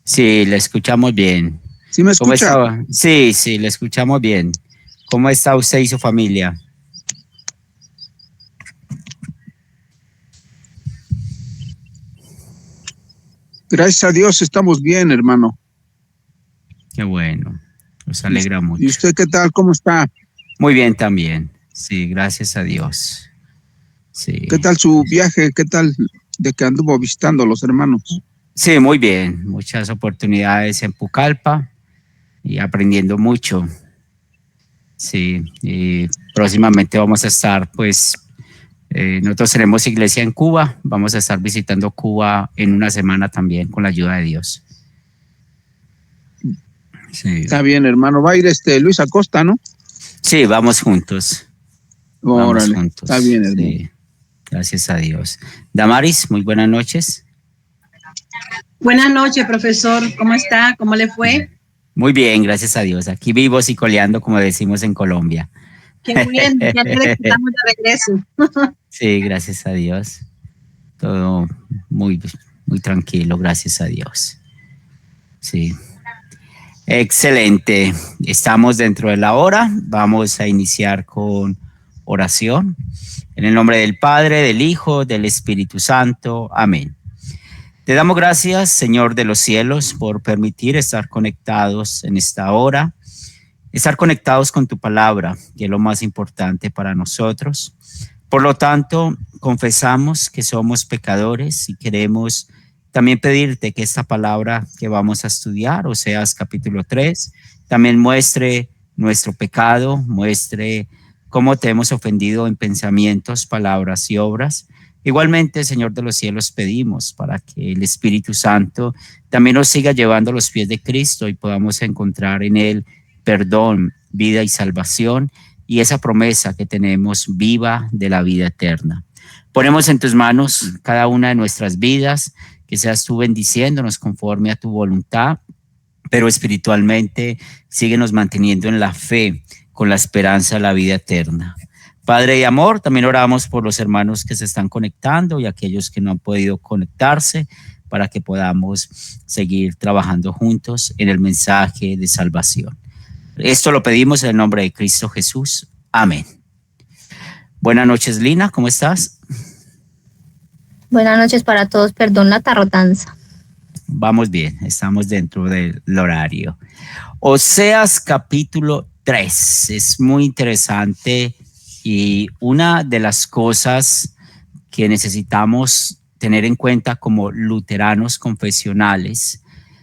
Sí, le escuchamos bien. ¿Sí me ¿Cómo escucha? está? Sí, le escuchamos bien. ¿Cómo está usted y su familia? Gracias a Dios estamos bien, hermano. Qué bueno, nos ¿Y alegra y mucho. usted qué tal? ¿Cómo está? Muy bien también. Sí, gracias a Dios. ¿Qué Sí. tal su viaje? ¿Qué tal de que anduvo visitando a los hermanos? Sí, muy bien. Muchas oportunidades en Pucallpa y aprendiendo mucho. Sí, y próximamente vamos a estar, pues, nosotros tenemos iglesia en Cuba. Vamos a estar visitando Cuba en una semana también con la ayuda de Dios. Sí. Está bien, hermano. Va a ir Luis Acosta, ¿no? Sí, vamos juntos. Vamos Órale, está juntos. bien, hermano. Sí, gracias a Dios. Damaris, muy buenas noches. Buenas noches, profesor. ¿Cómo está? ¿Cómo le fue? Muy bien, gracias a Dios. Aquí vivos y coleando, como decimos en Colombia. Qué bien, me alegra que estamos de regreso. Sí, gracias a Dios. Todo muy, muy tranquilo, gracias a Dios. Sí. Excelente. Estamos dentro de la hora. Vamos a iniciar con oración. En el nombre del Padre, del Hijo, del Espíritu Santo. Amén. Te damos gracias, Señor de los cielos, por permitir estar conectados en esta hora, estar conectados con tu palabra, que es lo más importante para nosotros. Por lo tanto, confesamos que somos pecadores y queremos también pedirte que esta palabra que vamos a estudiar, Oseas capítulo 3, también muestre nuestro pecado, muestre cómo te hemos ofendido en pensamientos, palabras y obras. Igualmente, Señor de los cielos, pedimos para que el Espíritu Santo también nos siga llevando a los pies de Cristo y podamos encontrar en Él perdón, vida y salvación y esa promesa que tenemos viva de la vida eterna. Ponemos en tus manos cada una de nuestras vidas, que seas tú bendiciéndonos conforme a tu voluntad, pero espiritualmente síguenos manteniendo en la fe, con la esperanza de la vida eterna. Padre y amor, también oramos por los hermanos que se están conectando y aquellos que no han podido conectarse para que podamos seguir trabajando juntos en el mensaje de salvación. Esto lo pedimos en el nombre de Cristo Jesús. Amén. Buenas noches, Lina, ¿cómo estás? Buenas noches para todos, perdón la tardanza. Vamos bien, estamos dentro del horario. Oseas capítulo 3, es muy interesante y una de las cosas que necesitamos tener en cuenta como luteranos confesionales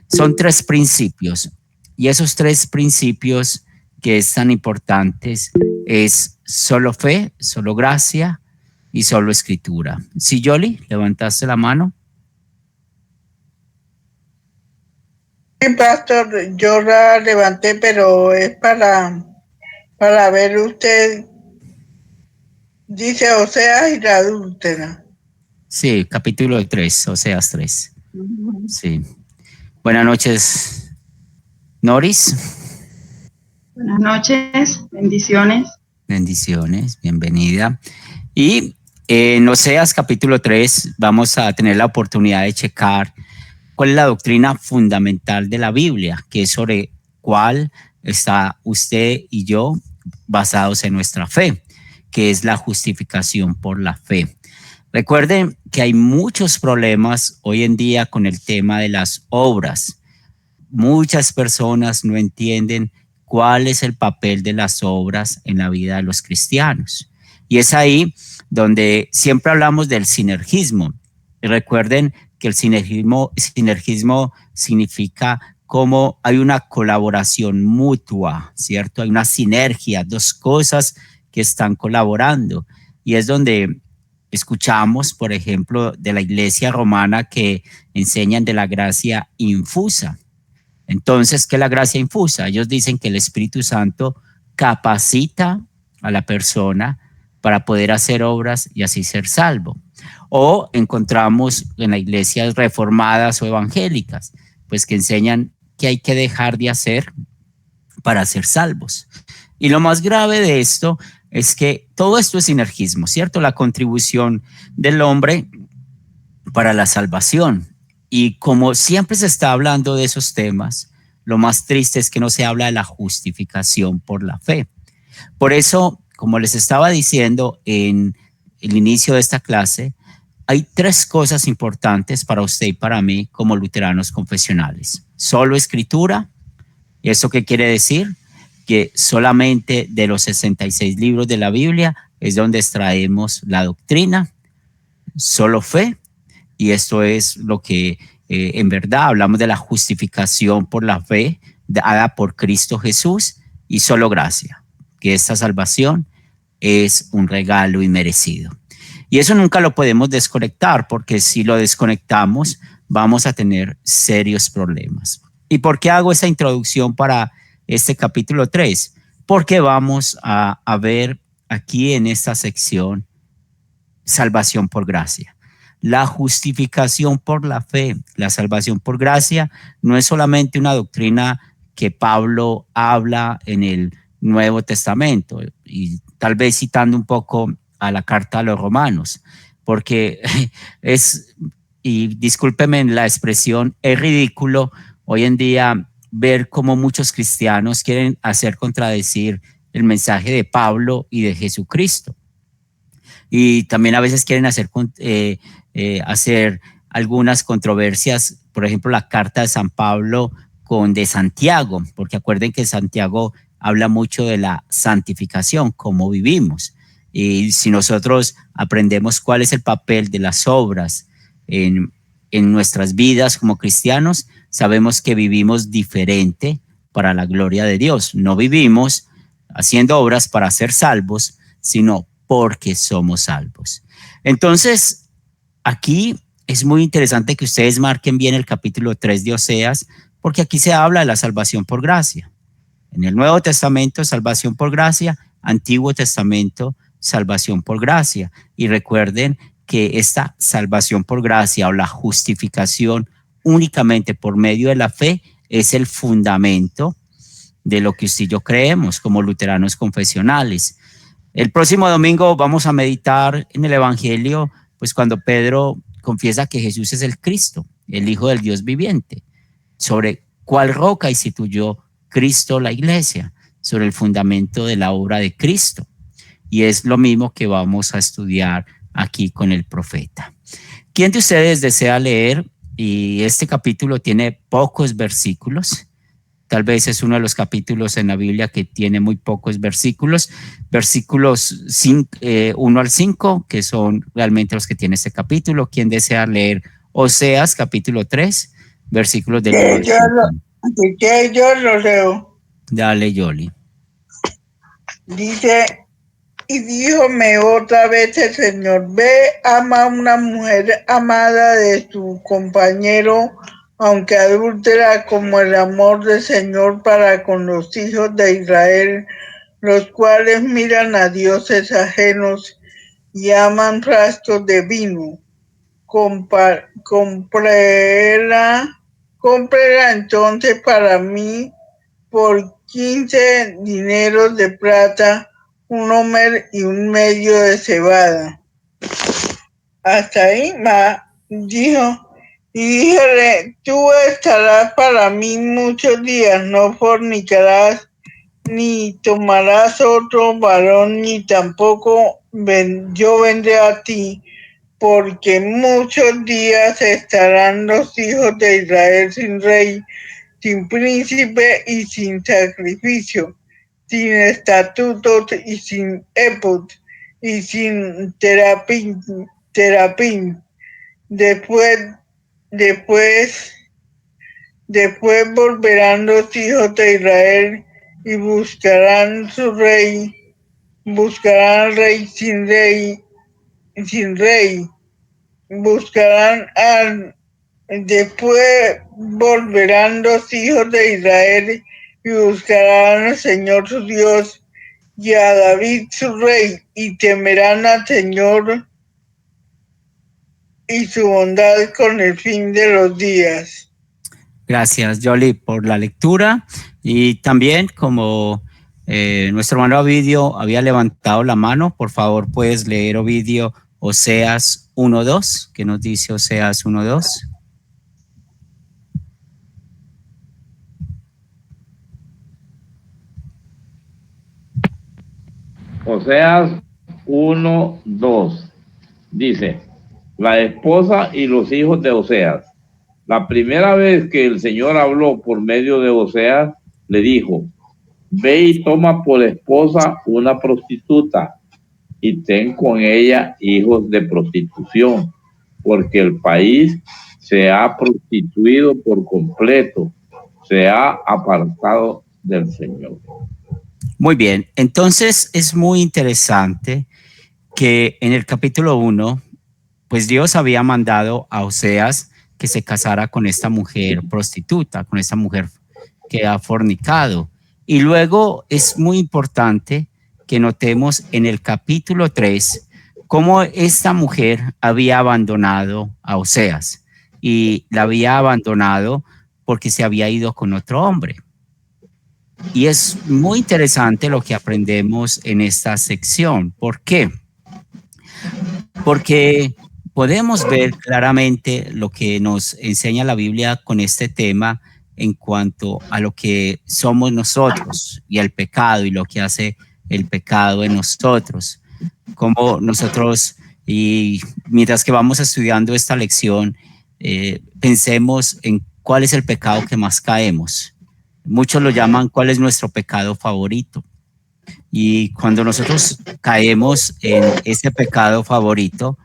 son tres principios. Y esos tres principios que es tan importantes es solo fe, solo gracia y solo escritura. Sí, Yoli, levantaste la mano. Sí, pastor, yo la levanté, pero es para ver usted, dice Oseas y la adúltera. Sí, capítulo 3, Oseas 3. Sí. Buenas noches, Noris. Buenas noches, bendiciones. Bendiciones, bienvenida. Y en Oseas capítulo 3 vamos a tener la oportunidad de checar cuál es la doctrina fundamental de la Biblia, que es sobre cuál está usted y yo basados en nuestra fe, que es la justificación por la fe. Recuerden que hay muchos problemas hoy en día con el tema de las obras. Muchas personas no entienden cuál es el papel de las obras en la vida de los cristianos. Y es ahí donde siempre hablamos del sinergismo. Y recuerden que el sinergismo significa cómo hay una colaboración mutua, ¿cierto? Hay una sinergia, dos cosas que están colaborando. Y es donde escuchamos, por ejemplo, de la iglesia romana que enseñan de la gracia infusa. Entonces, ¿qué es la gracia infusa? Ellos dicen que el Espíritu Santo capacita a la persona para poder hacer obras y así ser salvo. O encontramos en las iglesias reformadas o evangélicas, pues que enseñan que hay que dejar de hacer para ser salvos. Y lo más grave de esto es que todo esto es sinergismo, ¿cierto? La contribución del hombre para la salvación. Y como siempre se está hablando de esos temas, lo más triste es que no se habla de la justificación por la fe. Por eso, como les estaba diciendo en el inicio de esta clase, hay 3 cosas importantes para usted y para mí como luteranos confesionales. Solo escritura. ¿Y eso qué quiere decir? Que solamente de los 66 libros de la Biblia es donde extraemos la doctrina. Solo fe. Y esto es lo que en verdad hablamos de la justificación por la fe dada por Cristo Jesús, y solo gracia, que esta salvación es un regalo inmerecido. Y eso nunca lo podemos desconectar, porque si lo desconectamos vamos a tener serios problemas. ¿Y por qué hago esa introducción para este capítulo 3? Porque vamos a ver aquí en esta sección salvación por gracia. La justificación por la fe, la salvación por gracia, no es solamente una doctrina que Pablo habla en el Nuevo Testamento, y tal vez citando un poco a la carta a los Romanos, porque es, y discúlpeme la expresión, es ridículo hoy en día ver cómo muchos cristianos quieren hacer contradecir el mensaje de Pablo y de Jesucristo. Y también a veces quieren hacer algunas controversias, por ejemplo, la carta de San Pablo con de Santiago, porque acuerden que Santiago habla mucho de la santificación, cómo vivimos. Y si nosotros aprendemos cuál es el papel de las obras en nuestras vidas como cristianos, sabemos que vivimos diferente para la gloria de Dios. No vivimos haciendo obras para ser salvos, sino porque somos salvos. Entonces, aquí es muy interesante que ustedes marquen bien el capítulo 3 de Oseas, porque aquí se habla de la salvación por gracia. En el Nuevo Testamento, salvación por gracia; Antiguo Testamento, salvación por gracia. Y recuerden que esta salvación por gracia o la justificación únicamente por medio de la fe es el fundamento de lo que usted y yo creemos como luteranos confesionales. El próximo domingo vamos a meditar en el Evangelio, pues cuando Pedro confiesa que Jesús es el Cristo, el Hijo del Dios viviente. Sobre cuál roca instituyó Cristo la iglesia, sobre el fundamento de la obra de Cristo. Y es lo mismo que vamos a estudiar aquí con el profeta. ¿Quién de ustedes desea leer? Y este capítulo tiene pocos versículos. Tal vez es uno de los capítulos en la Biblia que tiene muy pocos versículos. Versículos 1 al 5, que son realmente los que tiene este capítulo. ¿Quién desea leer Oseas, capítulo 3, versículos del 1 al 5? Yo lo leo. Dale, Yoli. Dice: y díjome otra vez el Señor, ve, ama a una mujer amada de su compañero, aunque adúltera, como el amor del Señor para con los hijos de Israel, los cuales miran a dioses ajenos y aman frascos de vino. Cómprela entonces para mí por 15 dineros de plata, un homer y un medio de cebada. Hasta ahí dijo, y díjele, tú estarás para mí muchos días, no fornicarás, ni tomarás otro varón, ni tampoco yo vendré a ti, porque muchos días estarán los hijos de Israel sin rey, sin príncipe y sin sacrificio, sin estatutos y sin epod y sin terapín. Después volverán los hijos de Israel y buscarán su rey, buscarán al rey sin rey, después volverán los hijos de Israel y buscarán al Señor su Dios y a David su rey, y temerán al Señor y su bondad con el fin de los días. Gracias, Yoli, por la lectura. Y también, como nuestro hermano Ovidio había levantado la mano, por favor puedes leer, Ovidio, Oseas 1:2. ¿Qué nos dice Oseas 1:2? Oseas 1:2. Dice, la esposa y los hijos de Oseas. La primera vez que el Señor habló por medio de Oseas, le dijo, ve y toma por esposa una prostituta y ten con ella hijos de prostitución, porque el país se ha prostituido por completo, se ha apartado del Señor. Muy bien, entonces es muy interesante que en el capítulo 1, pues Dios había mandado a Oseas que se casara con esta mujer prostituta, con esta mujer que ha fornicado. Y luego es muy importante que notemos en el capítulo 3 cómo esta mujer había abandonado a Oseas y la había abandonado porque se había ido con otro hombre. Y es muy interesante lo que aprendemos en esta sección. ¿Por qué? Porque podemos ver claramente lo que nos enseña la Biblia con este tema en cuanto a lo que somos nosotros y el pecado y lo que hace el pecado en nosotros. Como nosotros, y mientras que vamos estudiando esta lección, pensemos en cuál es el pecado que más caemos. Muchos lo llaman cuál es nuestro pecado favorito. Y cuando nosotros caemos en ese pecado favorito,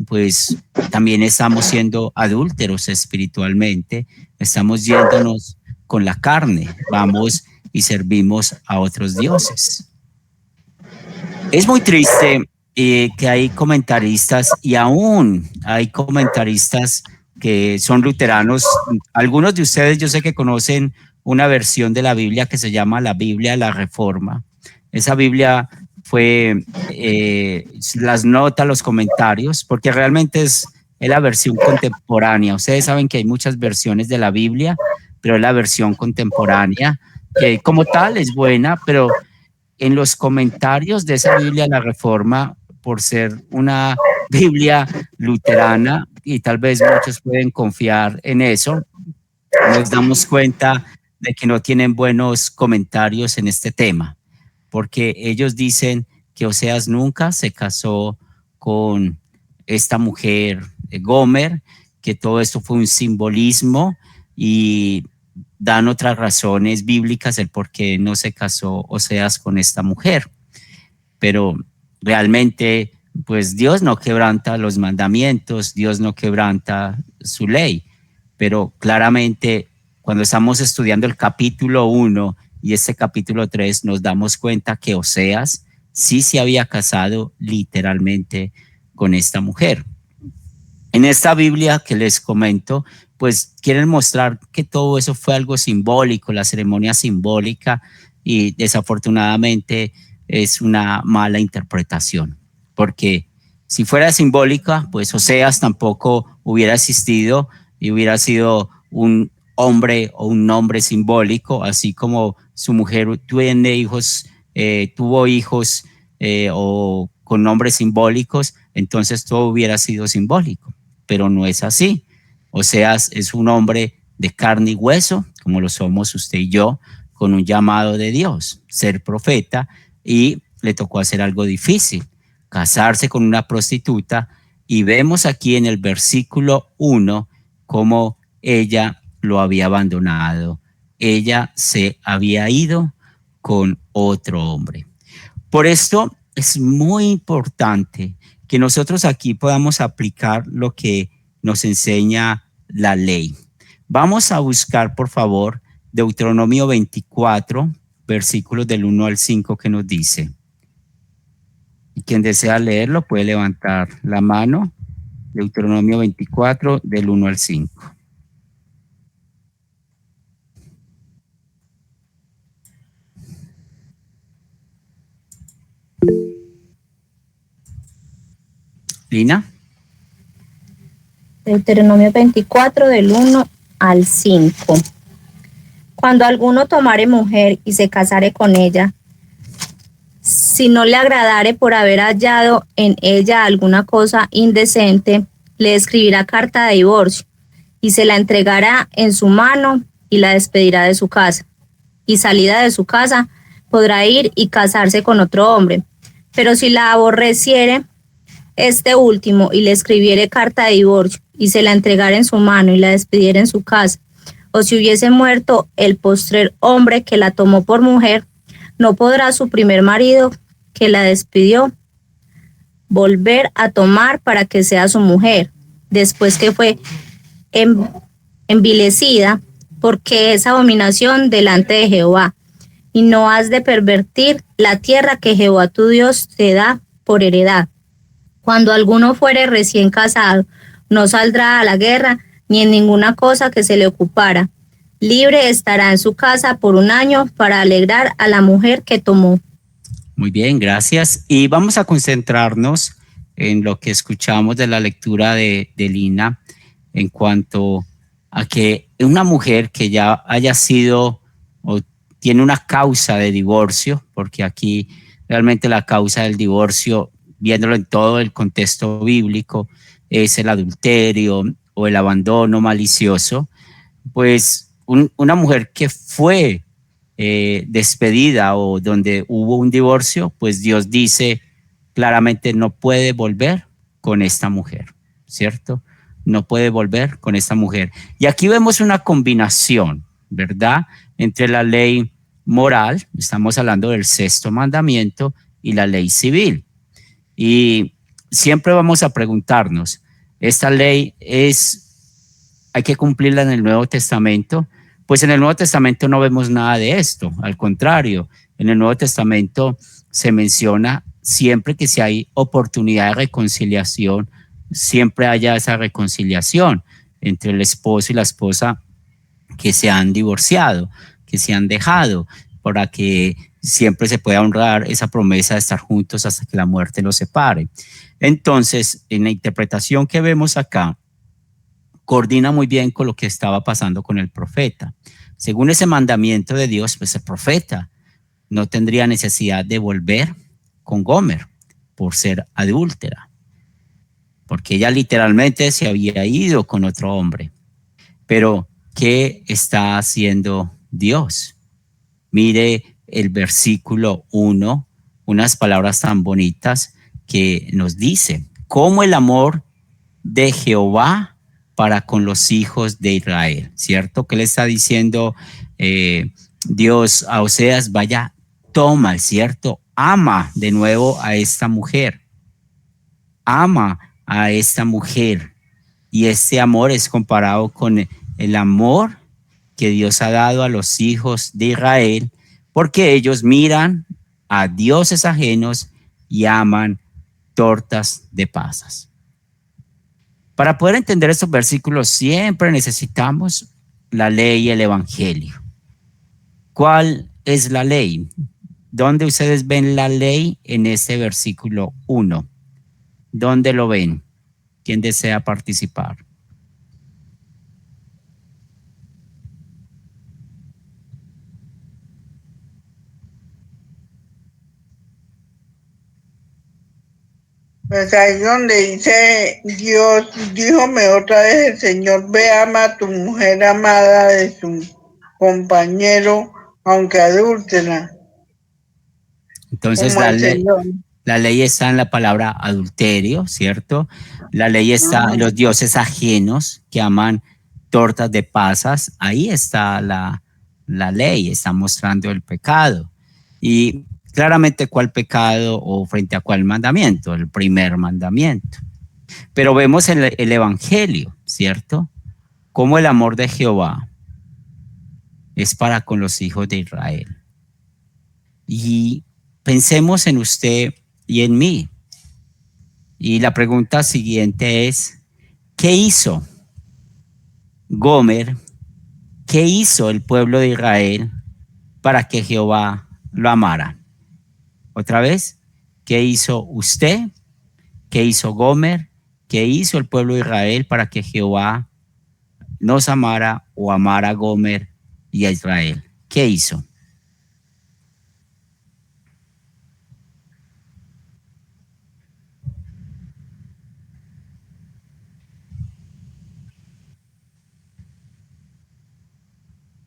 pues también estamos siendo adúlteros espiritualmente, estamos yéndonos con la carne, vamos y servimos a otros dioses. Es muy triste que hay comentaristas, y aún hay comentaristas que son luteranos. Algunos de ustedes yo sé que conocen una versión de la Biblia que se llama la Biblia de la Reforma. Esa Biblia fue las notas, los comentarios, porque realmente es la versión contemporánea. Ustedes saben que hay muchas versiones de la Biblia, pero es la versión contemporánea, que como tal es buena, pero en los comentarios de esa Biblia de la Reforma, por ser una Biblia luterana, y tal vez muchos pueden confiar en eso, nos damos cuenta de que no tienen buenos comentarios en este tema, porque ellos dicen que Oseas nunca se casó con esta mujer Gomer, que todo esto fue un simbolismo, y dan otras razones bíblicas el por qué no se casó Oseas con esta mujer. Pero realmente, pues Dios no quebranta los mandamientos, Dios no quebranta su ley, pero claramente cuando estamos estudiando el capítulo 1 y este capítulo 3 nos damos cuenta que Oseas sí se había casado literalmente con esta mujer. En esta Biblia que les comento, pues quieren mostrar que todo eso fue algo simbólico, la ceremonia simbólica, y desafortunadamente es una mala interpretación, porque si fuera simbólica, pues Oseas tampoco hubiera existido y hubiera sido un hombre o un nombre simbólico, así como su mujer tuvo hijos o con nombres simbólicos, entonces todo hubiera sido simbólico, pero no es así. Oseas es un hombre de carne y hueso, como lo somos usted y yo, con un llamado de Dios, ser profeta, y le tocó hacer algo difícil, casarse con una prostituta, y vemos aquí en el versículo 1 cómo ella lo había abandonado. Ella se había ido con otro hombre. Por esto es muy importante que nosotros aquí podamos aplicar lo que nos enseña la ley. Vamos a buscar, por favor, Deuteronomio 24, versículos del 1 al 5, que nos dice. Y quien desea leerlo puede levantar la mano. Deuteronomio 24, del 1 al 5. Lina. Deuteronomio 24, del 1 al 5. Cuando alguno tomare mujer y se casare con ella, si no le agradare por haber hallado en ella alguna cosa indecente, le escribirá carta de divorcio y se la entregará en su mano y la despedirá de su casa. Y salida de su casa podrá ir y casarse con otro hombre, Pero si la aborreciere este último y le escribiere carta de divorcio y se la entregara en su mano y la despidiera en su casa, o si hubiese muerto el postrer hombre que la tomó por mujer, no podrá su primer marido que la despidió volver a tomar para que sea su mujer, después que fue envilecida, porque es abominación delante de Jehová. Y no has de pervertir la tierra que Jehová tu Dios te da por heredad. Cuando alguno fuere recién casado, no saldrá a la guerra, ni en ninguna cosa que se le ocupara. Libre estará en su casa por 1 año para alegrar a la mujer que tomó. Muy bien, gracias. Y vamos a concentrarnos en lo que escuchamos de la lectura de Lina en cuanto a que una mujer que ya haya sido o tiene una causa de divorcio, porque aquí realmente la causa del divorcio, viéndolo en todo el contexto bíblico, es el adulterio o el abandono malicioso, pues una mujer que fue despedida o donde hubo un divorcio, pues Dios dice claramente no puede volver con esta mujer, ¿cierto? No puede volver con esta mujer. Y aquí vemos una combinación, ¿verdad? Entre la ley moral, estamos hablando del 6º mandamiento, y la ley civil. Y siempre vamos a preguntarnos, ¿esta ley hay que cumplirla en el Nuevo Testamento? Pues en el Nuevo Testamento no vemos nada de esto, al contrario, en el Nuevo Testamento se menciona siempre que si hay oportunidad de reconciliación, siempre haya esa reconciliación entre el esposo y la esposa que se han divorciado, que se han dejado, para que siempre se pueda honrar esa promesa de estar juntos hasta que la muerte los separe. Entonces, en la interpretación que vemos acá, coordina muy bien con lo que estaba pasando con el profeta. Según ese mandamiento de Dios, pues el profeta no tendría necesidad de volver con Gomer por ser adúltera, porque ella literalmente se había ido con otro hombre. Pero, ¿qué está haciendo Dios? Mire el versículo 1, unas palabras tan bonitas que nos dice, como el amor de Jehová para con los hijos de Israel, ¿cierto? ¿Qué le está diciendo Dios a Oseas? Vaya, toma, ¿cierto? Ama de nuevo a esta mujer. Ama a esta mujer. Y este amor es comparado con el amor que Dios ha dado a los hijos de Israel, porque ellos miran a dioses ajenos y aman tortas de pasas. Para poder entender estos versículos siempre necesitamos la ley y el evangelio. ¿Cuál es la ley? ¿Dónde ustedes ven la ley en este versículo 1? ¿Dónde lo ven? ¿Quién desea participar? Pues ahí donde dice, Dios, díjome otra vez el Señor, ve, ama a tu mujer amada de su compañero, aunque adúltera. Entonces la ley está en la palabra adulterio, ¿cierto? La ley está en los dioses ajenos que aman tortas de pasas. Ahí está la ley, está mostrando el pecado. Y claramente cuál pecado o frente a cuál mandamiento, el primer mandamiento. Pero vemos el evangelio, ¿cierto? Cómo el amor de Jehová es para con los hijos de Israel. Y pensemos en usted y en mí. Y la pregunta siguiente es, ¿qué hizo Gomer? ¿Qué hizo el pueblo de Israel para que Jehová lo amara? Otra vez, ¿qué hizo usted? ¿Qué hizo Gomer? ¿Qué hizo el pueblo de Israel para que Jehová nos amara o amara a Gomer y a Israel? ¿Qué hizo?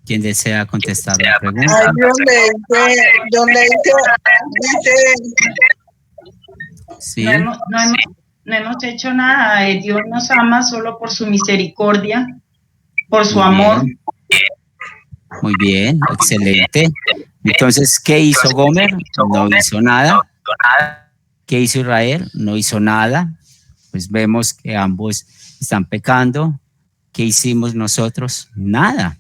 ¿Quién desea contestar la pregunta? Ahí donde dice, Sí. No hemos hecho nada. Dios nos ama solo por su misericordia, por su amor. Muy bien, excelente. Entonces, ¿qué hizo Gomer? No hizo nada. ¿Qué hizo Israel? No hizo nada. Pues vemos que ambos están pecando. ¿Qué hicimos nosotros? Nada.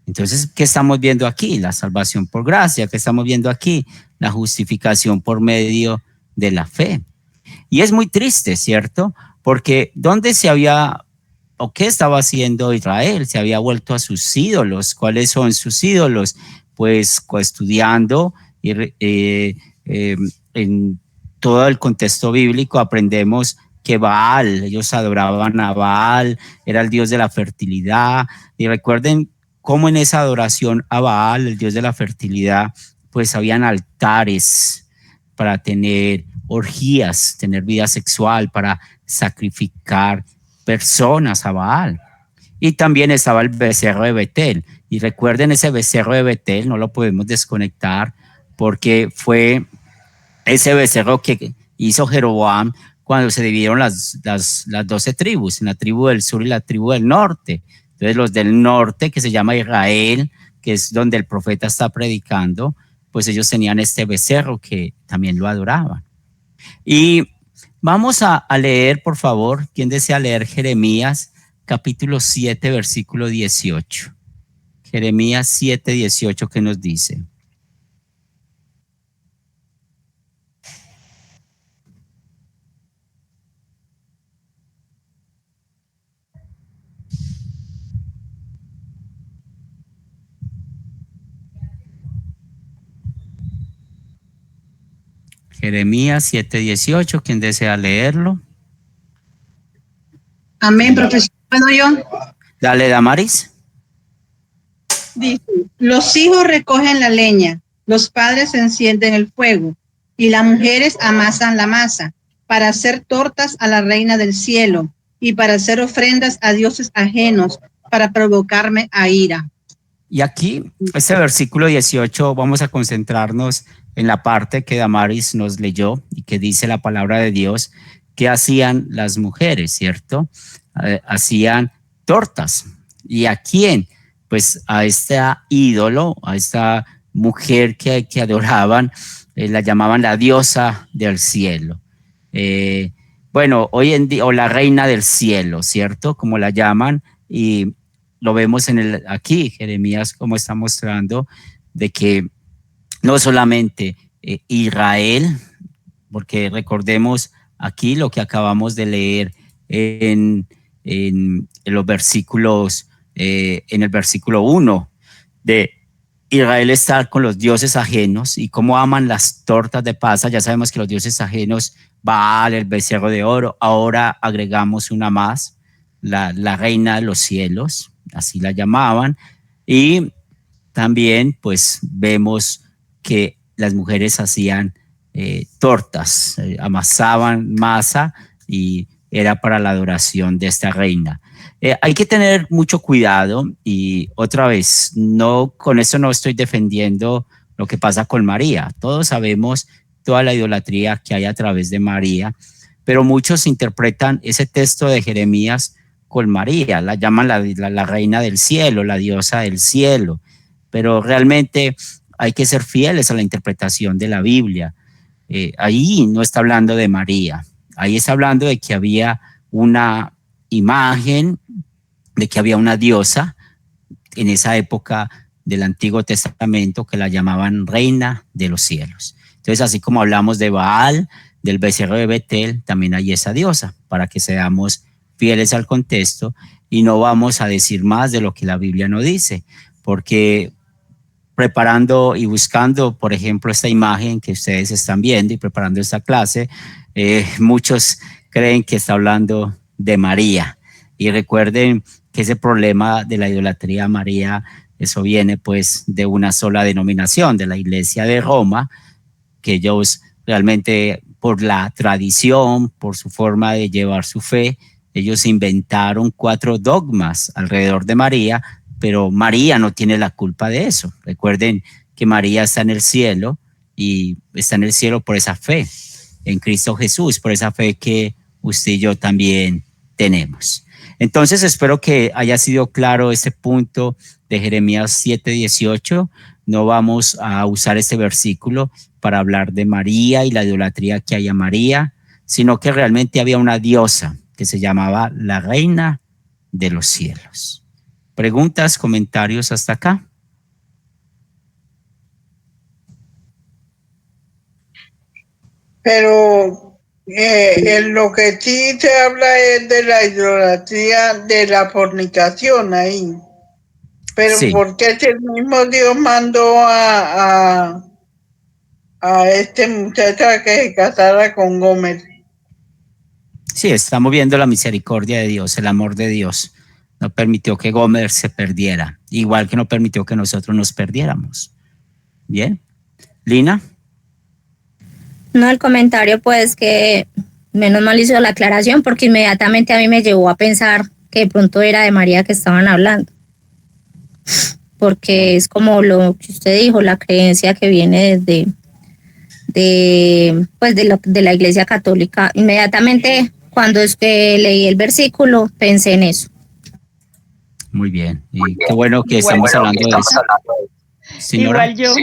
Entonces, ¿qué estamos viendo aquí? La salvación por gracia. ¿Qué estamos viendo aquí? La justificación por medio de la fe. Y es muy triste, ¿cierto? Porque ¿dónde se había o qué estaba haciendo Israel? Se había vuelto a sus ídolos. ¿Cuáles son sus ídolos? Pues estudiando en todo el contexto bíblico aprendemos que Baal, ellos adoraban a Baal, era el dios de la fertilidad. Y recuerden cómo en esa adoración a Baal, el dios de la fertilidad, pues habían altares para tener orgías, tener vida sexual, para sacrificar personas a Baal. Y también estaba el becerro de Betel. Y recuerden, ese becerro de Betel no lo podemos desconectar porque fue ese becerro que hizo Jeroboam cuando se dividieron las 12 tribus, en la tribu del sur y la tribu del norte. Entonces los del norte, que se llama Israel, que es donde el profeta está predicando, pues ellos tenían este becerro que también lo adoraban. Y vamos a leer, por favor, ¿quién desea leer Jeremías capítulo 7, versículo 18? Jeremías 7, 18, ¿qué nos dice? Jeremías 7, 18, ¿quién desea leerlo? Amén, profesor. ¿Puedo yo? Dale, Damaris. Dice, los hijos recogen la leña, los padres encienden el fuego y las mujeres amasan la masa para hacer tortas a la reina del cielo y para hacer ofrendas a dioses ajenos para provocarme a ira. Y aquí, este versículo 18, vamos a concentrarnos en la parte que Damaris nos leyó y que dice la palabra de Dios que hacían las mujeres, ¿cierto? Hacían tortas. ¿Y a quién? Pues a este ídolo, a esta mujer que adoraban, la llamaban la diosa del cielo. Bueno, hoy en día, o la reina del cielo, ¿cierto? Como la llaman, y lo vemos aquí, Jeremías, como está mostrando, de que no solamente Israel, porque recordemos aquí lo que acabamos de leer en los versículos, en el versículo 1, de Israel estar con los dioses ajenos y cómo aman las tortas de pasa. Ya sabemos que los dioses ajenos, Baal, el becerro de oro, ahora agregamos una más, la reina de los cielos, así la llamaban. Y también pues vemos que las mujeres hacían tortas, amasaban masa y era para la adoración de esta reina. Hay que tener mucho cuidado y otra vez, con esto no estoy defendiendo lo que pasa con María. Todos sabemos toda la idolatría que hay a través de María, pero muchos interpretan ese texto de Jeremías con María, la llaman la reina del cielo, la diosa del cielo, pero realmente hay que ser fieles a la interpretación de la Biblia. Ahí no está hablando de María, ahí está hablando de que había una imagen, de que había una diosa en esa época del Antiguo Testamento que la llamaban reina de los cielos. Entonces, así como hablamos de Baal, del becerro de Betel, también hay esa diosa, para que seamos fieles al contexto y no vamos a decir más de lo que la Biblia no dice, porque preparando y buscando, por ejemplo, esta imagen que ustedes están viendo y preparando esta clase, muchos creen que está hablando de María. Y recuerden que ese problema de la idolatría a María, eso viene pues de una sola denominación, de la Iglesia de Roma, que ellos realmente por la tradición, por su forma de llevar su fe, ellos inventaron 4 dogmas alrededor de María, pero María no tiene la culpa de eso. Recuerden que María está en el cielo y está en el cielo por esa fe. en Cristo Jesús, por esa fe que usted y yo también tenemos. Entonces espero que haya sido claro este punto de Jeremías 7:18. No vamos a usar este versículo para hablar de María y la idolatría que hay a María, sino que realmente había una diosa que se llamaba la Reina de los Cielos. ¿Preguntas, comentarios hasta acá? Pero en lo que sí se habla es de la idolatría, de la fornicación ahí. Pero Sí. ¿por qué si el mismo Dios mandó a este muchacho a que se casara con Gomer? Sí, estamos viendo la misericordia de Dios, el amor de Dios. No permitió que Gomer se perdiera, igual que no permitió que nosotros nos perdiéramos. Bien. Lina. No, el comentario pues que menos mal hizo la aclaración porque inmediatamente a mí me llevó a pensar que de pronto era de María que estaban hablando. Porque es como lo que usted dijo, la creencia que viene desde de la Iglesia Católica. Inmediatamente cuando leí el versículo pensé en eso. Muy bien. Y qué bueno que estamos hablando de eso. Señora. Igual yo.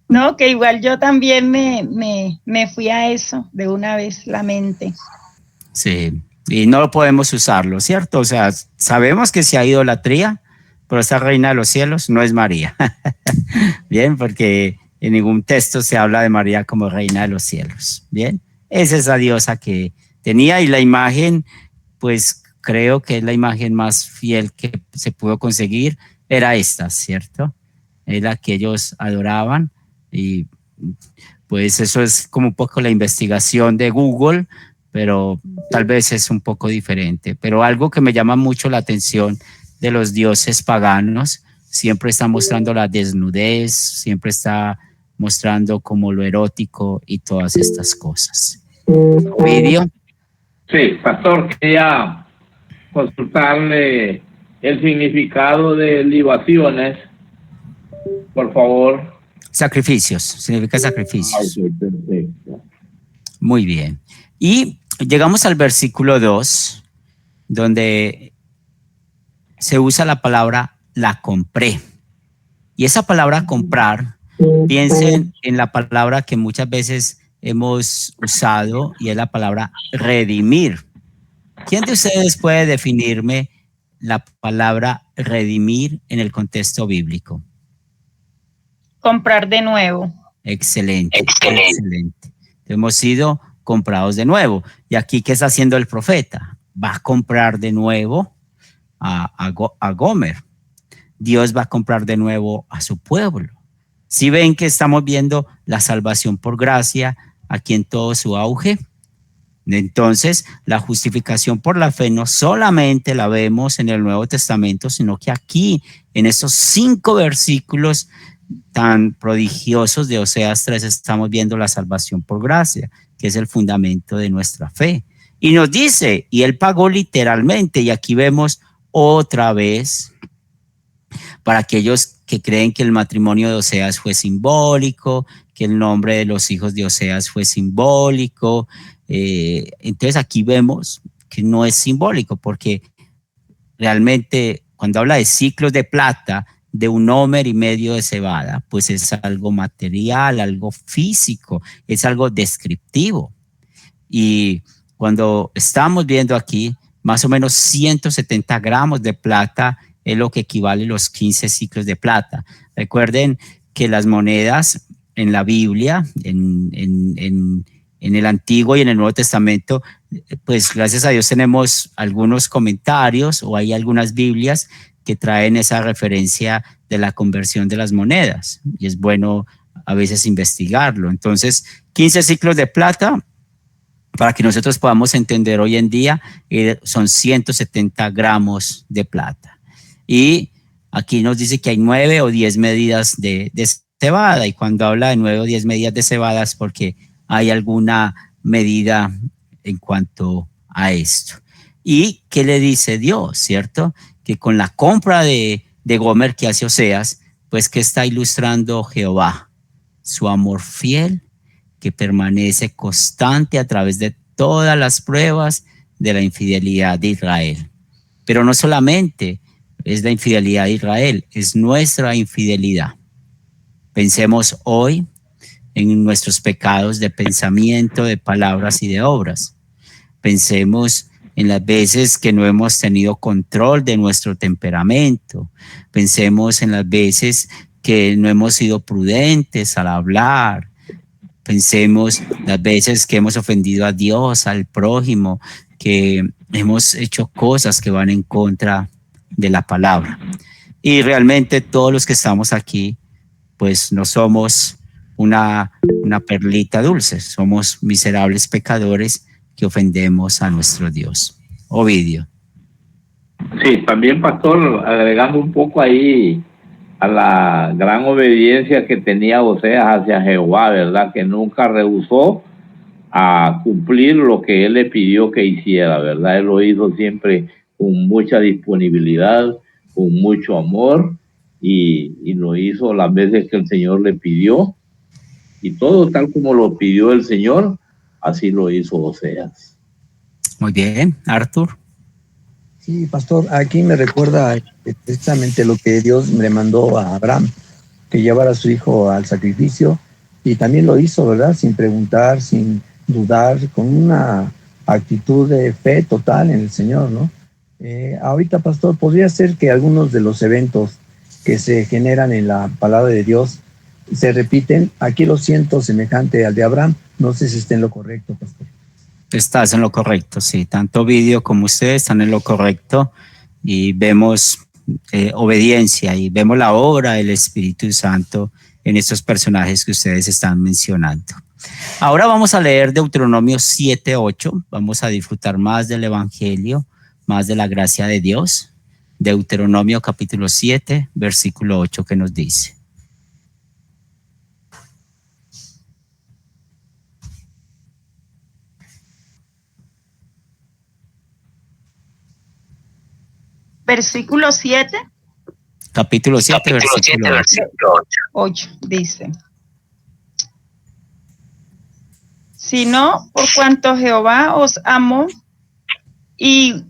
No, que igual yo también me fui a eso de una vez, la mente. Sí, y no podemos usarlo, ¿cierto? O sea, sabemos que si hay idolatría, pero esa Reina de los Cielos no es María. Bien, porque en ningún texto se habla de María como Reina de los Cielos. Bien, es esa diosa que tenía, y la imagen, pues creo que es la imagen más fiel que se pudo conseguir, era esta, ¿cierto? Es la que ellos adoraban. Y pues eso es como un poco la investigación de Google, pero tal vez es un poco diferente. Pero algo que me llama mucho la atención de los dioses paganos, siempre está mostrando la desnudez, siempre está mostrando como lo erótico y todas estas cosas. ¿Video? Sí, pastor, quería consultarle el significado de libaciones, por favor. Sacrificios, significa sacrificios. Okay, perfecto. Muy bien. Y llegamos al versículo 2, donde se usa la palabra la compré. Y esa palabra comprar, piensen en la palabra que muchas veces hemos usado, y es la palabra redimir. ¿Quién de ustedes puede definirme la palabra redimir en el contexto bíblico? Comprar de nuevo. Excelente, excelente. Hemos sido comprados de nuevo. Y aquí, ¿qué está haciendo el profeta? Va a comprar de nuevo a Gomer. Dios va a comprar de nuevo a su pueblo. Si ven que estamos viendo la salvación por gracia aquí en todo su auge, entonces la justificación por la fe no solamente la vemos en el Nuevo Testamento, sino que aquí en estos 5 versículos tan prodigiosos de Oseas 3 estamos viendo la salvación por gracia, que es el fundamento de nuestra fe. Y nos dice, y él pagó literalmente, y aquí vemos otra vez, para aquellos que creen que el matrimonio de Oseas fue simbólico, que el nombre de los hijos de Oseas fue simbólico, entonces aquí vemos que no es simbólico, porque realmente cuando habla de ciclos de plata, de 1 homer y medio de cebada, pues es algo material, algo físico, es algo descriptivo. Y cuando estamos viendo aquí, más o menos 170 gramos de plata es lo que equivale a los 15 ciclos de plata. Recuerden que las monedas en la Biblia, en el Antiguo y en el Nuevo Testamento, pues gracias a Dios tenemos algunos comentarios, o hay algunas Biblias que traen esa referencia de la conversión de las monedas, y es bueno a veces investigarlo. Entonces, 15 ciclos de plata, para que nosotros podamos entender hoy en día, son 170 gramos de plata. Y aquí nos dice que hay 9 o 10 medidas de cebada, y cuando habla de 9 o 10 medidas de cebada es porque hay alguna medida en cuanto a esto. ¿Y qué le dice Dios, cierto? Que con la compra de Gomer que hace Oseas, pues que está ilustrando Jehová, su amor fiel que permanece constante a través de todas las pruebas de la infidelidad de Israel. Pero no solamente es la infidelidad de Israel, es nuestra infidelidad. Pensemos hoy en nuestros pecados de pensamiento, de palabras y de obras. Pensemos en las veces que no hemos tenido control de nuestro temperamento. Pensemos en las veces que no hemos sido prudentes al hablar. Pensemos las veces que hemos ofendido a Dios, al prójimo, que hemos hecho cosas que van en contra de la palabra. Y realmente todos los que estamos aquí, pues no somos una perlita dulce, somos miserables pecadores que ofendemos a nuestro Dios. Ovidio. Sí, también, pastor, agregando un poco ahí a la gran obediencia que tenía Oseas hacia Jehová, ¿verdad? Que nunca rehusó a cumplir lo que él le pidió que hiciera, ¿verdad? Él lo hizo siempre con mucha disponibilidad, con mucho amor, y lo hizo las veces que el Señor le pidió, y todo tal como lo pidió el Señor, así lo hizo Oseas. Muy bien, Arthur. Sí, pastor, aquí me recuerda precisamente lo que Dios le mandó a Abraham, que llevara a su hijo al sacrificio, y también lo hizo, ¿verdad? Sin preguntar, sin dudar, con una actitud de fe total en el Señor, ¿no? Ahorita, pastor, podría ser que algunos de los eventos que se generan en la palabra de Dios se repiten. Aquí lo siento semejante al de Abraham. No sé si está en lo correcto, pastor. Estás en lo correcto, sí. Tanto Ovidio como ustedes están en lo correcto y vemos obediencia y vemos la obra del Espíritu Santo en estos personajes que ustedes están mencionando. Ahora vamos a leer Deuteronomio 7:8. Vamos a disfrutar más del Evangelio, más de la gracia de Dios. Deuteronomio capítulo 7, versículo 8, que nos dice: Versículo 7. Capítulo 7, versículo 8 dice: sino por cuanto Jehová os amó y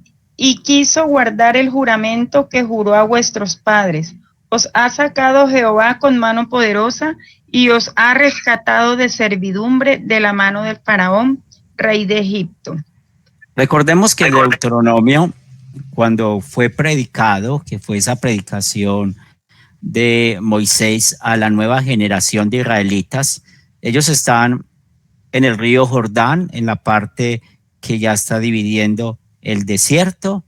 quiso guardar el juramento que juró a vuestros padres. Os ha sacado Jehová con mano poderosa y os ha rescatado de servidumbre de la mano del faraón, rey de Egipto. Recordemos que el Deuteronomio, cuando fue predicado, que fue esa predicación de Moisés a la nueva generación de israelitas, ellos están en el río Jordán, en la parte que ya está dividiendo el desierto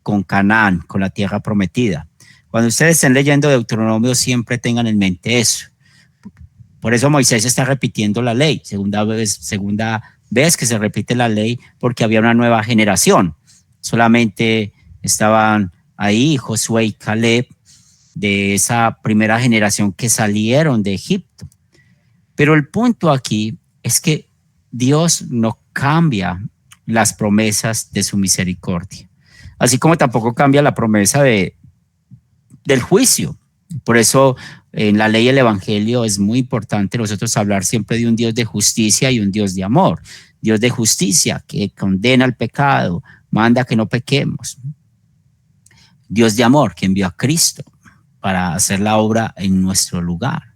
con Canaán, con la tierra prometida. Cuando ustedes estén leyendo Deuteronomio, siempre tengan en mente eso. Por eso Moisés está repitiendo la ley, segunda vez que se repite la ley, porque había una nueva generación. Solamente estaban ahí Josué y Caleb, de esa primera generación que salieron de Egipto. Pero el punto aquí es que Dios no cambia las promesas de su misericordia, así como tampoco cambia la promesa del juicio. Por eso en la ley del Evangelio es muy importante nosotros hablar siempre de un Dios de justicia y un Dios de amor. Dios de justicia que condena el pecado, manda que no pequemos. Dios de amor que envió a Cristo para hacer la obra en nuestro lugar.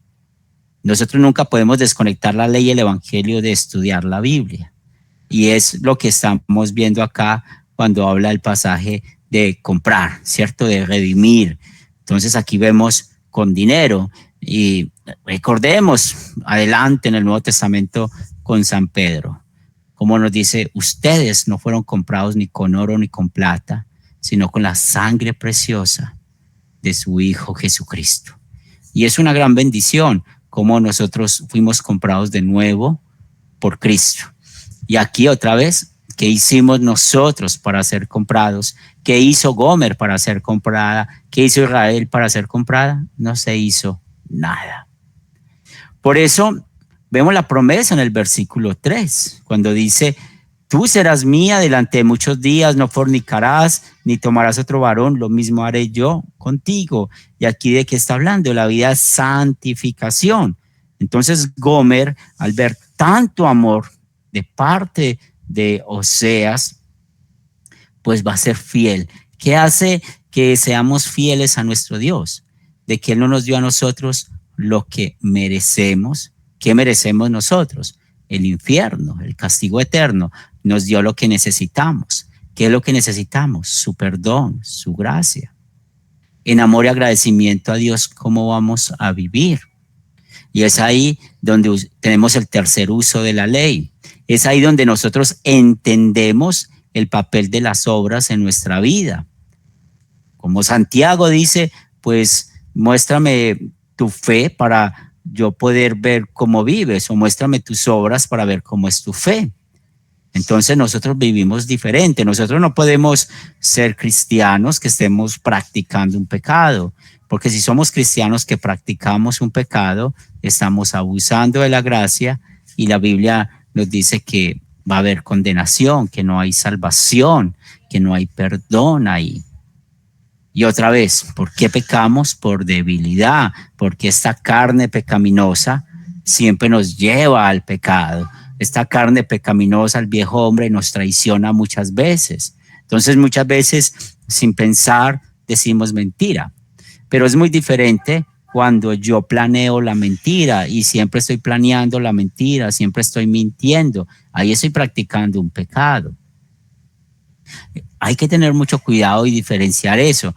Nosotros nunca podemos desconectar la ley y el Evangelio de estudiar la Biblia. Y es lo que estamos viendo acá cuando habla el pasaje de comprar, ¿cierto? De redimir. Entonces aquí vemos con dinero, y recordemos adelante en el Nuevo Testamento con San Pedro, como nos dice: ustedes no fueron comprados ni con oro ni con plata, sino con la sangre preciosa de su Hijo Jesucristo. Y es una gran bendición como nosotros fuimos comprados de nuevo por Cristo. Y aquí otra vez, ¿qué hicimos nosotros para ser comprados? ¿Qué hizo Gomer para ser comprada? ¿Qué hizo Israel para ser comprada? No se hizo nada. Por eso vemos la promesa en el versículo 3, cuando dice: tú serás mía delante de muchos días, no fornicarás, ni tomarás otro varón, lo mismo haré yo contigo. Y aquí, ¿de qué está hablando? La vida es santificación. Entonces Gomer, al ver tanto amor de parte de Oseas, pues va a ser fiel. ¿Qué hace que seamos fieles a nuestro Dios? De que Él no nos dio a nosotros lo que merecemos. ¿Qué merecemos nosotros? El infierno, el castigo eterno. Nos dio lo que necesitamos. ¿Qué es lo que necesitamos? Su perdón, su gracia. En amor y agradecimiento a Dios, ¿cómo vamos a vivir? Y es ahí donde tenemos el tercer uso de la ley. Es ahí donde nosotros entendemos el papel de las obras en nuestra vida. Como Santiago dice, pues muéstrame tu fe para yo poder ver cómo vives, o muéstrame tus obras para ver cómo es tu fe. Entonces nosotros vivimos diferente. Nosotros no podemos ser cristianos que estemos practicando un pecado, porque si somos cristianos que practicamos un pecado, estamos abusando de la gracia, y la Biblia nos dice que va a haber condenación, que no hay salvación, que no hay perdón ahí. Y otra vez, ¿por qué pecamos? Por debilidad, porque esta carne pecaminosa siempre nos lleva al pecado. Esta carne pecaminosa, el viejo hombre, nos traiciona muchas veces. Entonces, muchas veces, sin pensar, decimos mentira. Pero es muy diferente cuando yo planeo la mentira y siempre estoy planeando la mentira, siempre estoy mintiendo. Ahí estoy practicando un pecado. Hay que tener mucho cuidado y diferenciar eso.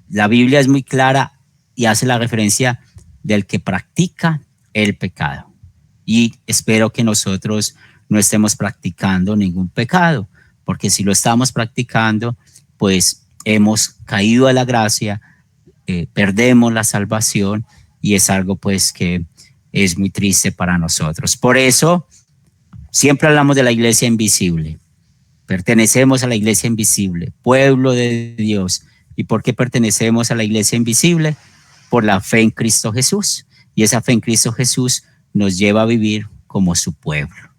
La Biblia es muy clara y hace la referencia del que practica el pecado. Y espero que nosotros no estemos practicando ningún pecado, porque si lo estamos practicando, pues hemos caído a la gracia, perdemos la salvación, y es algo pues que es muy triste para nosotros. Por eso siempre hablamos de la iglesia invisible. Pertenecemos a la iglesia invisible, pueblo de Dios. ¿Y por qué pertenecemos a la iglesia invisible? Por la fe en Cristo Jesús. Y esa fe en Cristo Jesús nos lleva a vivir como su pueblo.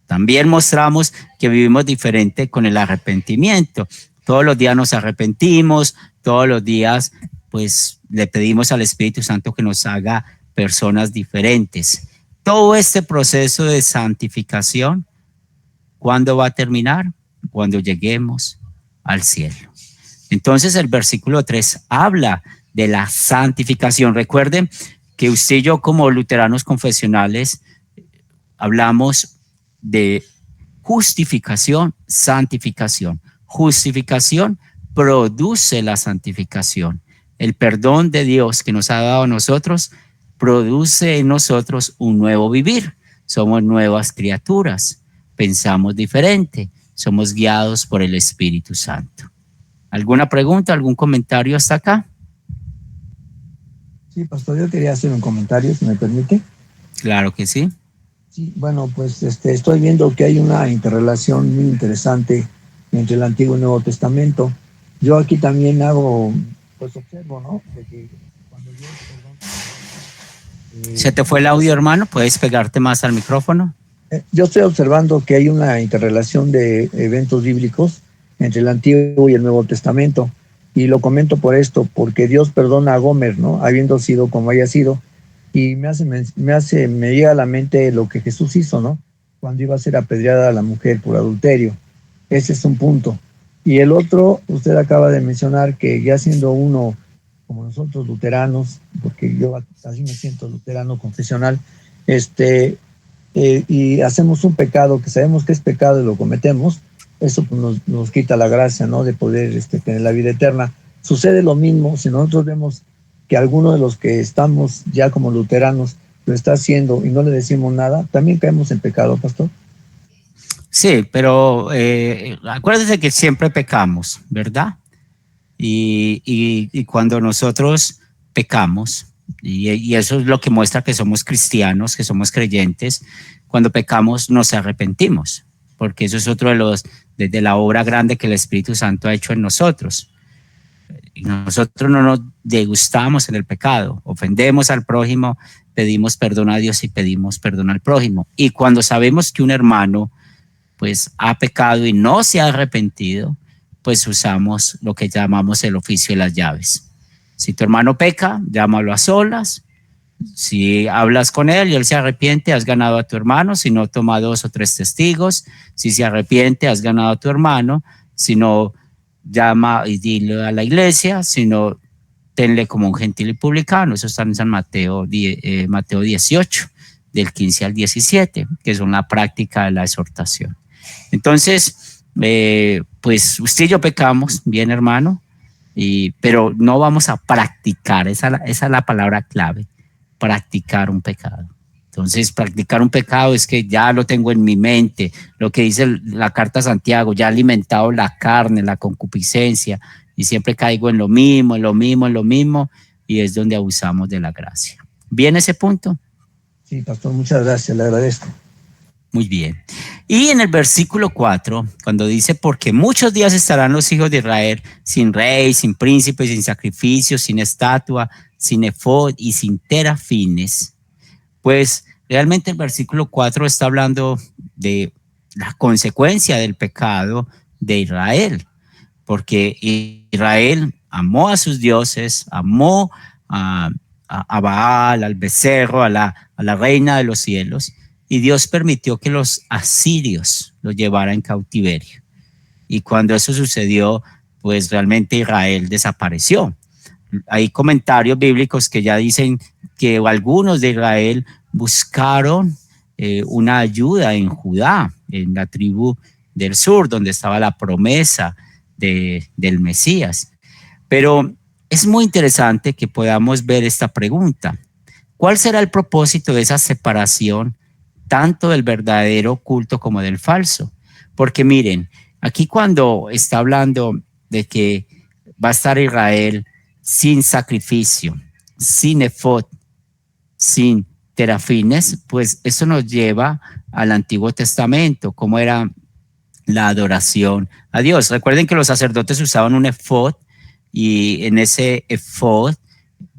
También mostramos que vivimos diferente con el arrepentimiento. Todos los días nos arrepentimos, todos los días pues le pedimos al Espíritu Santo que nos haga personas diferentes. Todo este proceso de santificación, ¿cuándo va a terminar? Cuando lleguemos al cielo. Entonces el versículo 3 habla de la santificación. Recuerden que usted y yo, como luteranos confesionales, hablamos de justificación, santificación. Justificación produce la santificación. El perdón de Dios que nos ha dado a nosotros produce en nosotros un nuevo vivir. Somos nuevas criaturas, pensamos diferente, somos guiados por el Espíritu Santo. ¿Alguna pregunta, algún comentario hasta acá? Sí, pastor, yo quería hacer un comentario, si me permite. Claro que sí. Sí, bueno, pues estoy viendo que hay una interrelación muy interesante entre el Antiguo y el Nuevo Testamento. Yo aquí también pues observo, ¿no? De que cuando Dios ¿Se te fue el audio, hermano? ¿Puedes pegarte más al micrófono? Yo estoy observando que hay una interrelación de eventos bíblicos entre el Antiguo y el Nuevo Testamento. Y lo comento por esto, porque Dios perdona a Gomer, ¿no? Habiendo sido como haya sido. Y me llega a la mente lo que Jesús hizo, ¿no? Cuando iba a ser apedreada a la mujer por adulterio. Ese es un punto. Y el otro, usted acaba de mencionar que ya siendo uno como nosotros luteranos, porque yo así me siento luterano confesional, y hacemos un pecado que sabemos que es pecado y lo cometemos, eso pues nos quita la gracia, ¿no? De poder tener la vida eterna. Sucede lo mismo si nosotros vemos que alguno de los que estamos ya como luteranos lo está haciendo y no le decimos nada, también caemos en pecado, pastor. Sí, pero acuérdese que siempre pecamos, ¿verdad? Y cuando nosotros pecamos, y eso es lo que muestra que somos cristianos, que somos creyentes, cuando pecamos nos arrepentimos, porque eso es otro de la obra grande que el Espíritu Santo ha hecho en nosotros. Y nosotros no nos degustamos en el pecado, ofendemos al prójimo, pedimos perdón a Dios y pedimos perdón al prójimo. Y cuando sabemos que un hermano pues ha pecado y no se ha arrepentido, pues usamos lo que llamamos el oficio de las llaves. Si tu hermano peca, llámalo a solas Si hablas con él y él se arrepiente, has ganado a tu hermano. Si no, toma 2 o 3 testigos. Si se arrepiente, has ganado a tu hermano. Si no, llama y dile a la iglesia. Si no, tenle como un gentil y publicano. Eso está en San Mateo, Mateo 18, del 15 al 17, que es una práctica de la exhortación. Entonces, pues usted y yo pecamos, bien hermano, pero no vamos a practicar, esa es la palabra clave, practicar un pecado. Entonces, practicar un pecado es que ya lo tengo en mi mente, lo que dice la carta a Santiago, ya he alimentado la carne, la concupiscencia, y siempre caigo en lo mismo, y es donde abusamos de la gracia. ¿Bien ese punto? Sí, pastor, muchas gracias, le agradezco. Muy bien. Y en el versículo 4, cuando dice, porque muchos días estarán los hijos de Israel sin rey, sin príncipe, sin sacrificio, sin estatua, sin efod y sin terafines, pues realmente el versículo 4 está hablando de la consecuencia del pecado de Israel, porque Israel amó a sus dioses, amó a Baal, al becerro, a la reina de los cielos, y Dios permitió que los asirios los llevaran en cautiverio. Y cuando eso sucedió, pues realmente Israel desapareció. Hay comentarios bíblicos que ya dicen que algunos de Israel buscaron una ayuda en Judá, en la tribu del sur, donde estaba la promesa del Mesías. Pero es muy interesante que podamos ver esta pregunta. ¿Cuál será el propósito de esa separación tanto del verdadero culto como del falso? Porque miren, aquí cuando está hablando de que va a estar Israel sin sacrificio, sin efod, sin terafines, pues eso nos lleva al Antiguo Testamento, cómo era la adoración a Dios. Recuerden que los sacerdotes usaban un efod, y en ese efod,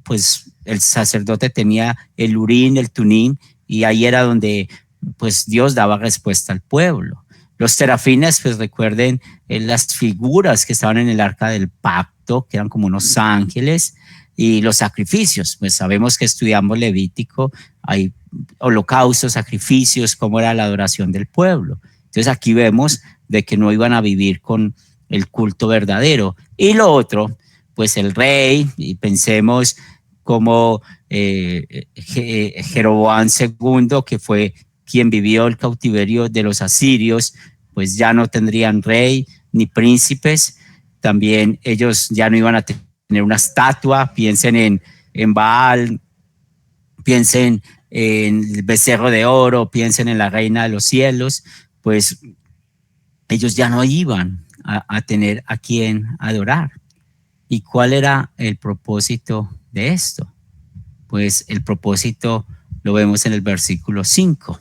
pues el sacerdote tenía el urín, el tumim, y ahí era donde pues Dios daba respuesta al pueblo. Los terafines, pues recuerden las figuras que estaban en el arca del pacto, que eran como unos ángeles, y los sacrificios, pues sabemos que estudiamos Levítico, hay holocaustos, sacrificios, cómo era la adoración del pueblo. Entonces aquí vemos de que no iban a vivir con el culto verdadero. Y lo otro, pues el rey, y pensemos como Jeroboam II, que fue quien vivió el cautiverio de los asirios, pues ya no tendrían rey ni príncipes. También ellos ya no iban a tener una estatua. Piensen en Baal, piensen en el becerro de oro, piensen en la reina de los cielos. Pues ellos ya no iban a tener a quien adorar. ¿Y cuál era el propósito de esto? Pues el propósito lo vemos en el versículo 5.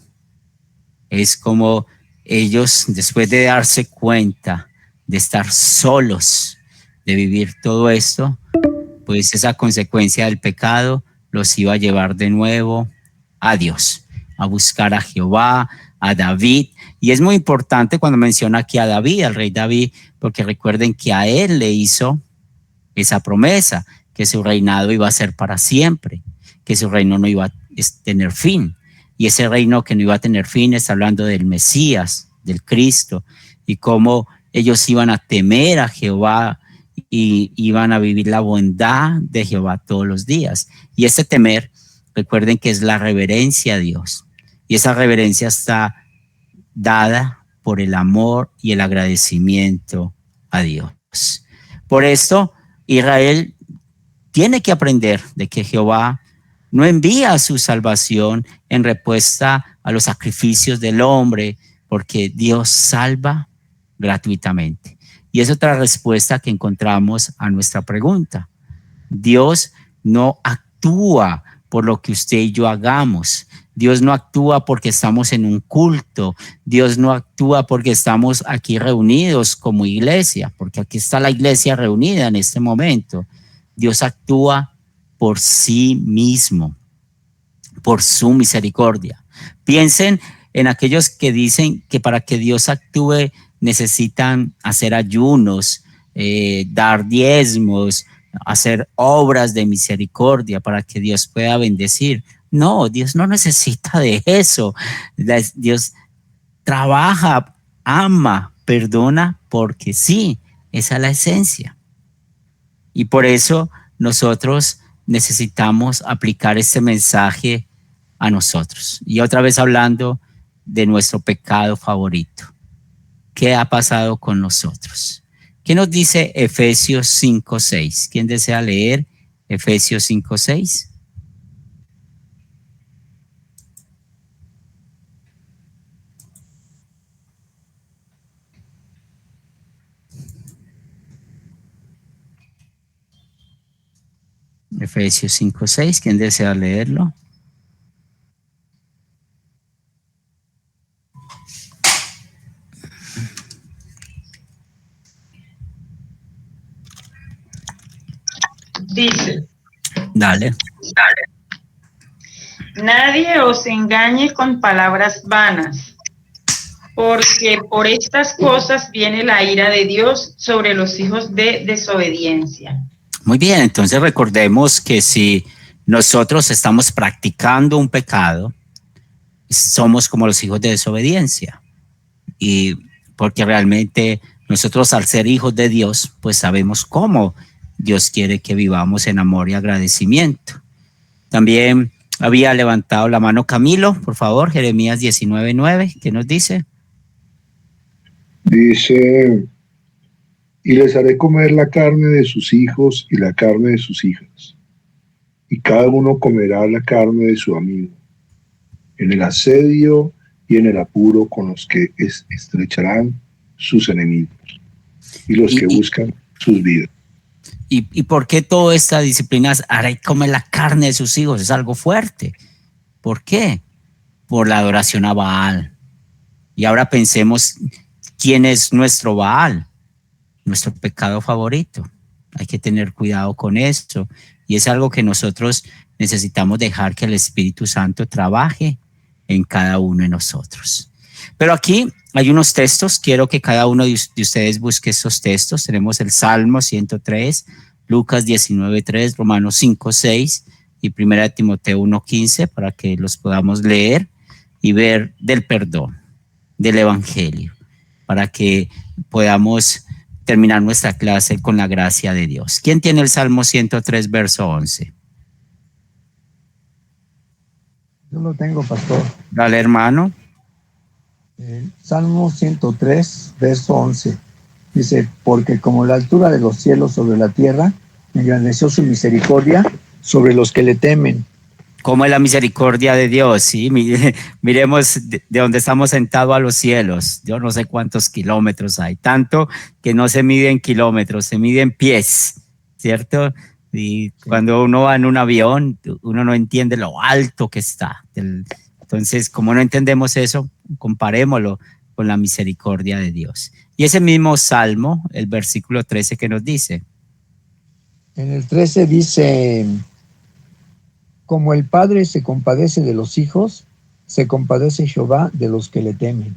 Es como ellos, después de darse cuenta de estar solos, de vivir todo esto, pues esa consecuencia del pecado los iba a llevar de nuevo a Dios, a buscar a Jehová, a David. Y es muy importante cuando menciona aquí a David, al rey David, porque recuerden que a él le hizo esa promesa, que su reinado iba a ser para siempre, que su reino no iba a tener fin. Y ese reino que no iba a tener fin está hablando del Mesías, del Cristo, y cómo ellos iban a temer a Jehová y iban a vivir la bondad de Jehová todos los días. Y ese temer, recuerden que es la reverencia a Dios. Y esa reverencia está dada por el amor y el agradecimiento a Dios. Por esto, Israel tiene que aprender de que Jehová no envía su salvación en respuesta a los sacrificios del hombre, porque Dios salva gratuitamente. Y es otra respuesta que encontramos a nuestra pregunta. Dios no actúa por lo que usted y yo hagamos. Dios no actúa porque estamos en un culto. Dios no actúa porque estamos aquí reunidos como iglesia, porque aquí está la iglesia reunida en este momento. Dios actúa por sí mismo, por su misericordia. Piensen en aquellos que dicen que para que Dios actúe necesitan hacer ayunos, dar diezmos, hacer obras de misericordia para que Dios pueda bendecir. No, Dios no necesita de eso. Dios trabaja, ama, perdona, porque sí, esa es la esencia. Y por eso nosotros necesitamos aplicar este mensaje a nosotros. Y otra vez hablando de nuestro pecado favorito. ¿Qué ha pasado con nosotros? ¿Qué nos dice Efesios 5:6? ¿Quién desea leer Efesios 5:6? Efesios 5:6, ¿quién desea leerlo? Dice, Dale. nadie os engañe con palabras vanas, porque por estas cosas viene la ira de Dios sobre los hijos de desobediencia. Muy bien, entonces recordemos que si nosotros estamos practicando un pecado, somos como los hijos de desobediencia. Y porque realmente nosotros, al ser hijos de Dios, pues sabemos cómo Dios quiere que vivamos en amor y agradecimiento. También había levantado la mano Camilo, por favor, Jeremías 19:9, ¿qué nos dice? Dice, y les haré comer la carne de sus hijos y la carne de sus hijas, y cada uno comerá la carne de su amigo, en el asedio y en el apuro con los que estrecharán sus enemigos, y los que buscan sus vidas. ¿Y por qué toda esta disciplina hará comer la carne de sus hijos? Es algo fuerte. ¿Por qué? Por la adoración a Baal. Y ahora pensemos, ¿quién es nuestro Baal? Nuestro pecado favorito. Hay que tener cuidado con esto. Y es algo que nosotros necesitamos dejar que el Espíritu Santo trabaje en cada uno de nosotros. Pero aquí hay unos textos, quiero que cada uno de ustedes busque esos textos. Tenemos el Salmo 103, Lucas 19:3, Romanos 5:6 y 1 Timoteo 1:15 para que los podamos leer y ver del perdón, del Evangelio, para que podamos terminar nuestra clase con la gracia de Dios. ¿Quién tiene el Salmo 103, verso 11? Yo lo tengo, pastor. Dale, hermano. Salmo 103, verso 11. Dice, porque como la altura de los cielos sobre la tierra, engrandeció su misericordia sobre los que le temen. ¿Cómo es la misericordia de Dios? ¿Sí? Miremos de donde estamos sentados a los cielos. Yo no sé cuántos kilómetros hay. Tanto que no se mide en kilómetros, se mide en pies, ¿cierto? Y cuando uno va en un avión, uno no entiende lo alto que está. Entonces, como no entendemos eso, comparémoslo con la misericordia de Dios. Y ese mismo Salmo, el versículo 13, ¿qué nos dice? En el 13 dice, como el Padre se compadece de los hijos, se compadece Jehová de los que le temen.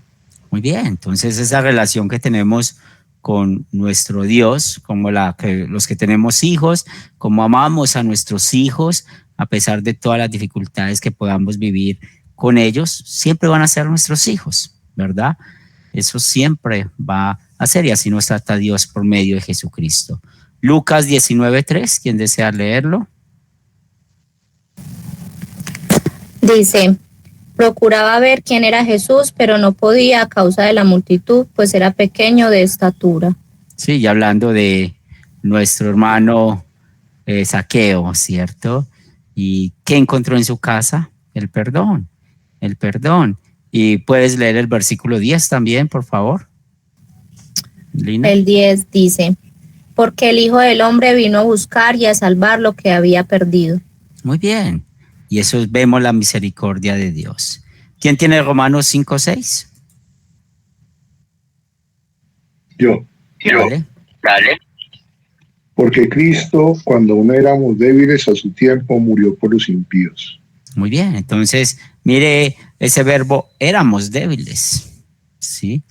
Muy bien, entonces esa relación que tenemos con nuestro Dios, como los que tenemos hijos, como amamos a nuestros hijos, a pesar de todas las dificultades que podamos vivir con ellos, siempre van a ser nuestros hijos, ¿verdad? Eso siempre va a ser, y así nos trata Dios por medio de Jesucristo. Lucas 19:3, ¿quién desea leerlo? Dice, procuraba ver quién era Jesús, pero no podía a causa de la multitud, pues era pequeño de estatura. Sí, y hablando de nuestro hermano Zaqueo, ¿cierto? ¿Y qué encontró en su casa? El perdón. Y puedes leer el versículo 10 también, por favor, Lina. El 10 dice, porque el Hijo del Hombre vino a buscar y a salvar lo que había perdido. Muy bien. Y eso vemos la misericordia de Dios. ¿Quién tiene Romanos 5:6? Yo. Dale. Porque Cristo, cuando aún éramos débiles a su tiempo, murió por los impíos. Muy bien, entonces mire ese verbo, éramos débiles, ¿sí?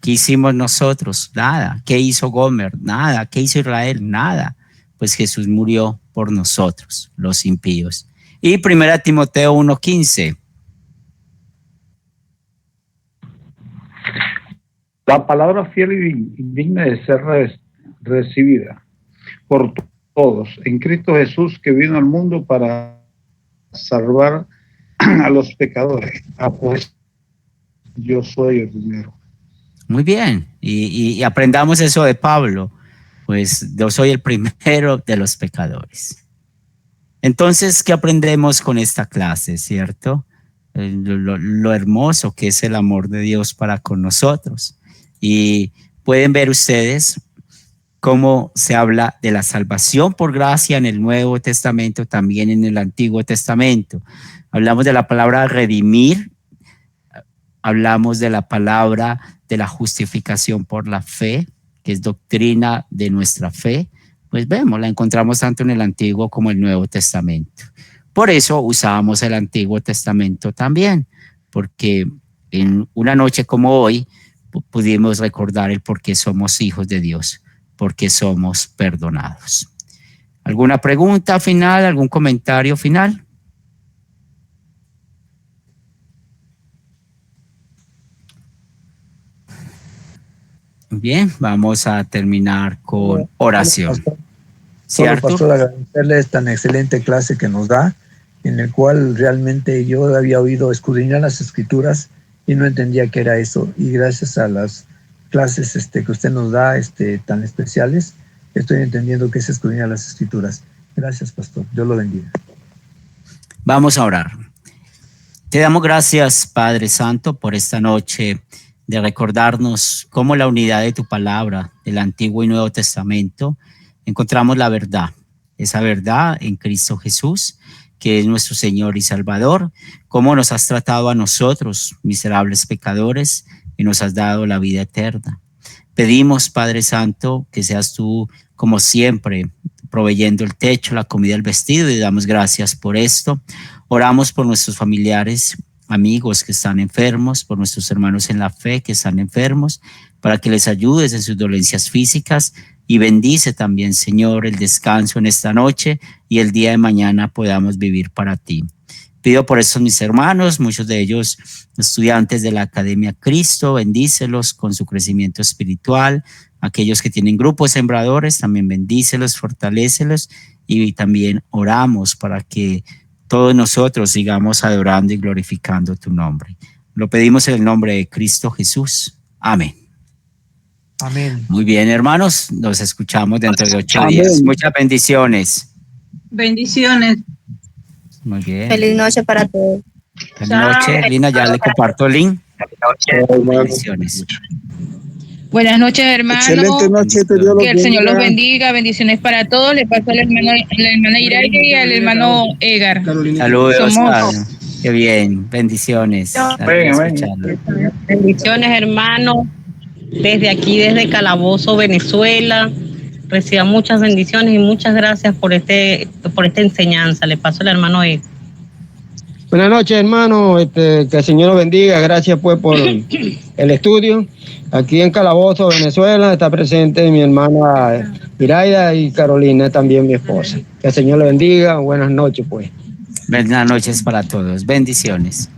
¿Qué hicimos nosotros? Nada. ¿Qué hizo Gomer? Nada. ¿Qué hizo Israel? Nada. pues Jesús murió por nosotros, los impíos. Y 1 Timoteo 1:15. La palabra fiel y digna de ser recibida por todos en Cristo Jesús, que vino al mundo para salvar a los pecadores. Pues yo soy el primero. Muy bien, y aprendamos eso de Pablo, pues yo soy el primero de los pecadores. Entonces, ¿qué aprendemos con esta clase, cierto? Lo hermoso que es el amor de Dios para con nosotros. Y pueden ver ustedes cómo se habla de la salvación por gracia en el Nuevo Testamento, también en el Antiguo Testamento. Hablamos de la palabra redimir, hablamos de la palabra de la justificación por la fe, que es doctrina de nuestra fe. Pues vemos, la encontramos tanto en el Antiguo como el Nuevo Testamento. Por eso usábamos el Antiguo Testamento también, porque en una noche como hoy pudimos recordar el por qué somos hijos de Dios, porque somos perdonados. ¿Alguna pregunta final, algún comentario final? Bien, vamos a terminar con oración. Solo, pastor, agradecerle esta excelente clase que nos da, en el cual realmente yo había oído escudriñar las escrituras y no entendía qué era eso. Y gracias a las clases que usted nos da tan especiales, estoy entendiendo que es escudriñar las escrituras. Gracias, pastor. Dios lo bendiga. Vamos a orar. Te damos gracias, Padre Santo, por esta noche de recordarnos cómo la unidad de tu palabra, del Antiguo y Nuevo Testamento, encontramos la verdad, esa verdad en Cristo Jesús, que es nuestro Señor y Salvador, cómo nos has tratado a nosotros, miserables pecadores, y nos has dado la vida eterna. Pedimos, Padre Santo, que seas tú, como siempre, proveyendo el techo, la comida, el vestido, y damos gracias por esto. Oramos por nuestros familiares, amigos que están enfermos, por nuestros hermanos en la fe que están enfermos, para que les ayudes en sus dolencias físicas, y bendice también, Señor, el descanso en esta noche y el día de mañana podamos vivir para ti. Pido por estos mis hermanos, muchos de ellos estudiantes de la Academia Cristo, bendícelos con su crecimiento espiritual. Aquellos que tienen grupos sembradores, también bendícelos, fortalécelos, y también oramos para que todos nosotros sigamos adorando y glorificando tu nombre. Lo pedimos en el nombre de Cristo Jesús. Amén. Amén. Muy bien, hermanos, nos escuchamos dentro de 8 días. Muchas bendiciones. Bendiciones. Muy bien. Feliz noche para todos. Feliz noche, Lina, ya le comparto el link. Bendiciones. Buenas noches, hermanos. Excelente noche, que el Señor los bendiga. Bendiciones para todos. Le paso a la hermana Iraida y al hermano Edgar. Saludos. Qué bien, bendiciones. Bendiciones, hermanos. Desde aquí, desde Calabozo, Venezuela. Reciban muchas bendiciones y muchas gracias por esta enseñanza. Le paso al hermano Edgar. Buenas noches, hermano. Que el Señor los bendiga. Gracias pues por el estudio. Aquí en Calabozo, Venezuela, está presente mi hermana Iraida y Carolina, también mi esposa. Que el Señor les bendiga. Buenas noches, pues. Buenas noches para todos. Bendiciones.